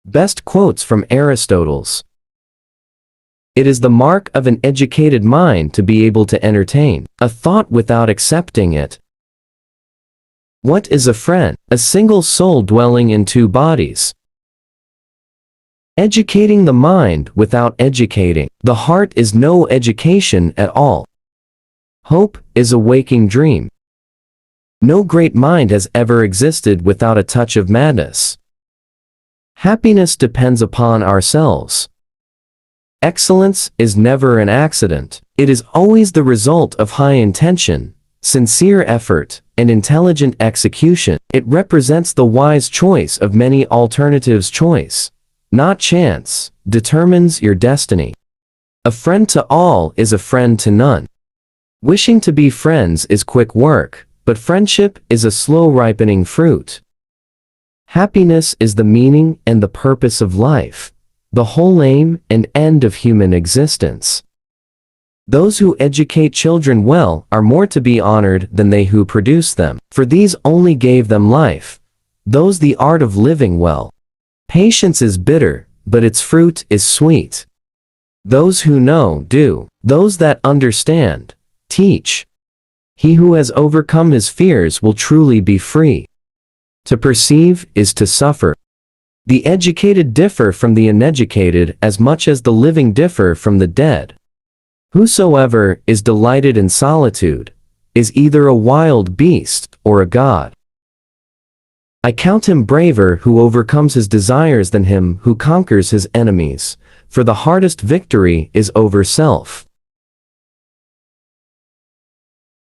Best quotes from Aristoteles. It is the mark of an educated mind to be able to entertain a thought without accepting it. What is a friend? A single soul dwelling in two bodies. Educating the mind without educating the heart is no education at all. Hope is a waking dream. No great mind has ever existed without a touch of madness. Happiness depends upon ourselves. Excellence is never an accident. It is always the result of high intention, sincere effort, and intelligent execution. It represents the wise choice of many alternatives. Choice, not chance, determines your destiny. A friend to all is a friend to none. Wishing to be friends is quick work, but friendship is a slow ripening fruit. Happiness is the meaning and the purpose of life, the whole aim and end of human existence. Those who educate children well are more to be honored than they who produce them, for these only gave them life, those the art of living well. Patience is bitter, but its fruit is sweet. Those who know do, those that understand teach. He who has overcome his fears will truly be free. To perceive is to suffer. The educated differ from the uneducated as much as the living differ from the dead. Whosoever is delighted in solitude is either a wild beast or a god. I count him braver who overcomes his desires than him who conquers his enemies, for the hardest victory is over self.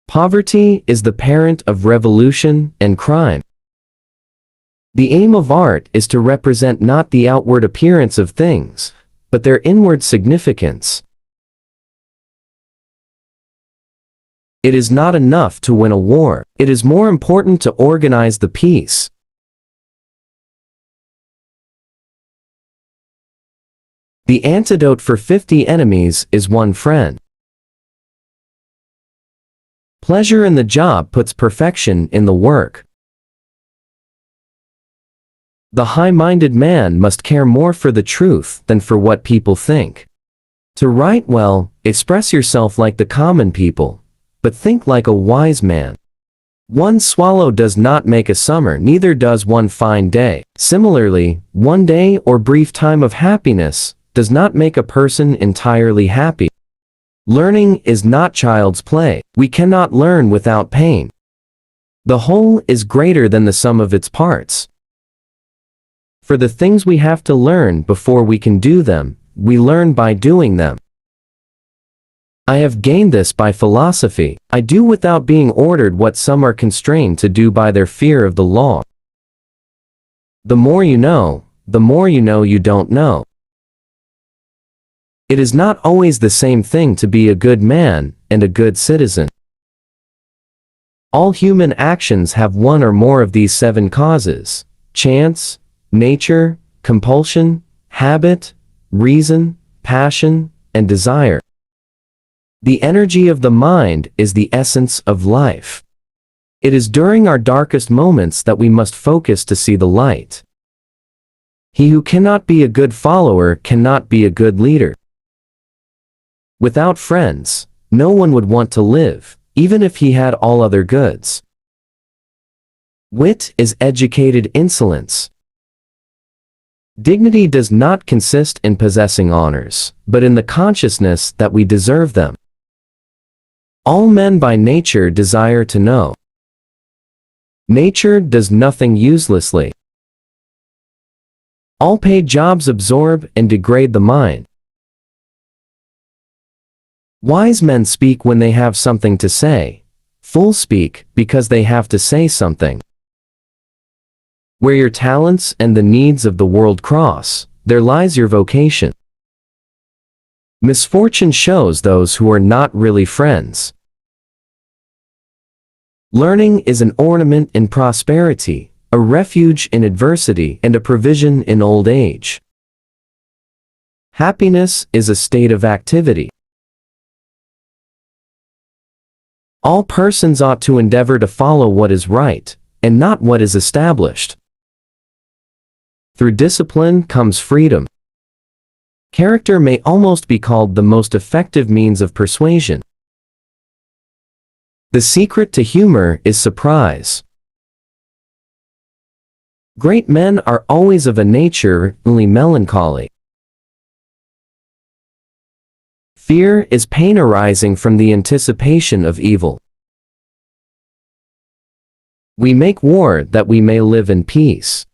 Poverty is the parent of revolution and crime. The aim of art is to represent not the outward appearance of things, but their inward significance. It is not enough to win a war, it is more important to organize the peace. The antidote for 50 enemies is one friend. Pleasure in the job puts perfection in the work. The high-minded man must care more for the truth than for what people think. To write well, express yourself like the common people, but think like a wise man. One swallow does not make a summer, neither does one fine day. Similarly, one day or brief time of happiness does not make a person entirely happy. Learning is not child's play. We cannot learn without pain. The whole is greater than the sum of its parts. For the things we have to learn before we can do them, we learn by doing them. I have gained this by philosophy. I do without being ordered what some are constrained to do by their fear of the law. The more you know you don't know. It is not always the same thing to be a good man and a good citizen. All human actions have one or more of these 7 causes: chance, nature, compulsion, habit, reason, passion, and desire. The energy of the mind is the essence of life. It is during our darkest moments that we must focus to see the light. He who cannot be a good follower cannot be a good leader. Without friends, no one would want to live, even if he had all other goods. Wit is educated insolence. Dignity does not consist in possessing honors, but in the consciousness that we deserve them. All men by nature desire to know. Nature does nothing uselessly. All paid jobs absorb and degrade the mind. Wise men speak when they have something to say. Fools speak because they have to say something. Where your talents and the needs of the world cross, there lies your vocation. Misfortune shows those who are not really friends. Learning is an ornament in prosperity, a refuge in adversity, and a provision in old age. Happiness is a state of activity. All persons ought to endeavor to follow what is right, and not what is established. Through discipline comes freedom. Character may almost be called the most effective means of persuasion. The secret to humor is surprise. Great men are always of a nature only melancholy. Fear is pain arising from the anticipation of evil. We make war that we may live in peace.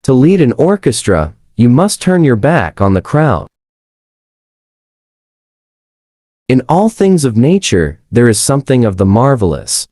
To lead an orchestra, you must turn your back on the crowd. In all things of nature, there is something of the marvelous.